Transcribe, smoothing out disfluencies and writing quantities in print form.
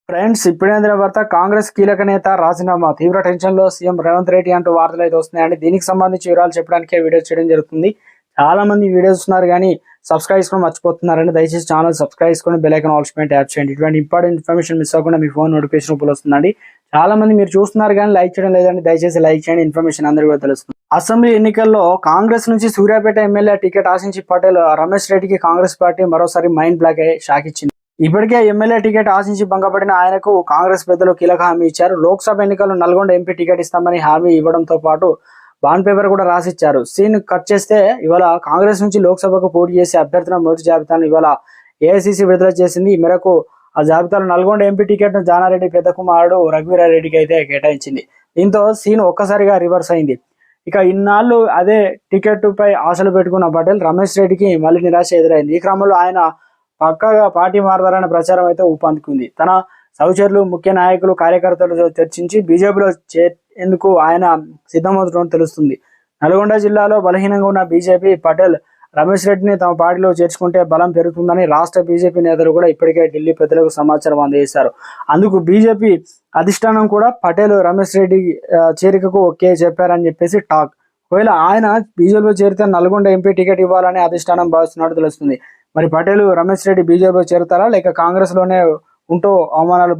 Friends, ఇప్పుడేంద్ర వార్త కాంగ్రెస్ కీలక నేత రాజీనామా, తీవ్ర టెన్షన్ లో సీఎం రేవంత్ రెడ్డి అంటూ వార్తలు అయితే వస్తున్నాయండి. దీనికి సంబంధించి వివరాలు చెప్పడానికే వీడియో చేయడం జరుగుతుంది. చాలా మంది వీడియోస్ ఉన్నారు కానీ సబ్స్క్రైబ్ చేసుకొని మర్చిపోతున్నారండి. దయచేసి ఛానల్ సబ్స్క్రైబ్ చేసుకొని బెల్ ఐకాన్ ఆల్ ట్యాప్ చేయండి. ఇటువంటి ఇంపార్టెంట్ ఇన్ఫర్మేషన్ మిస్ అవ్వకుండా మీ ఫోన్ నోటిఫికేషన్ రూపంలో వస్తుందండి. చాలా మంది మీరు చూస్తున్నారు కానీ లైక్ చేయడం లేదండి. దయచేసి లైక్ చేయండి, ఇన్ఫర్మేషన్ అందరికీ తెలుస్తుంది. అసెంబ్లీ ఎన్నికల్లో కాంగ్రెస్ నుంచి సూర్యాపేట ఎమ్మెల్యే టికెట్ ఆశించి పటేల్ రమేష్ రెడ్డికి కాంగ్రెస్ పార్టీ మరోసారి మైండ్ బ్లాక్ అయ్యి షాక్ ఇచ్చింది. ఇప్పటికే ఎమ్మెల్యే టికెట్ ఆశించి భంగపడిన ఆయనకు కాంగ్రెస్ పెద్దలు కీలక హామీ ఇచ్చారు. లోక్సభ ఎన్నికల్లో నల్గొండ ఎంపీ టికెట్ ఇస్తామని హామీ ఇవ్వడంతో పాటు బాండ్ పేపర్ కూడా రాసిచ్చారు. సీన్ కట్ చేస్తే ఇవాళ కాంగ్రెస్ నుంచి లోక్సభకు పోటీ చేసే అభ్యర్థుల మొదటి జాబితాను ఇవాళ ఏఐసిసి విడుదల చేసింది. ఈ మేరకు ఆ జాబితాలో నల్గొండ ఎంపీ టికెట్ ను జానారెడ్డి పెద్ద కుమారుడు రఘువీరారెడ్డికి అయితే కేటాయించింది. దీంతో సీన్ ఒక్కసారిగా రివర్స్ అయింది. ఇక ఇన్నాళ్ళు అదే టికెట్ పై ఆశలు పెట్టుకున్న పటేల్ రమేష్ రెడ్డికి మళ్ళీ నిరాశ ఎదురైంది. ఈ క్రమంలో ఆయన పక్కగా పార్టీ మారతారన్న ప్రచారం అయితే ఊపందుకుంది. తన సహచరులు, ముఖ్య నాయకులు, కార్యకర్తలతో చర్చించి బీజేపీలో చేరేందుకు ఆయన సిద్ధమవుతున్నట్టు తెలుస్తుంది. నల్గొండ జిల్లాలో బలహీనంగా ఉన్న బీజేపీ పటేల్ రమేష్ రెడ్డిని తమ పార్టీలో చేర్చుకుంటే బలం పెరుగుతుందని రాష్ట్ర బీజేపీ నేతలు కూడా ఇప్పటికే ఢిల్లీ పెద్దలకు సమాచారం అందజేశారు. అందుకు బీజేపీ అధిష్టానం కూడా పటేల్ రమేష్ రెడ్డి చేరికకు ఓకే చెప్పారని చెప్పేసి టాక్. ఒకవేళ ఆయన బీజేపీలో చేరితే నల్గొండ ఎంపీ టికెట్ ఇవ్వాలని అధిష్టానం భావిస్తున్నట్టు తెలుస్తుంది. మరి పటేల్ రమేష్ రెడ్డి బీజేపీలో చేరుతారా లేక కాంగ్రెస్ లోనే ఉంటూ అవమానాలు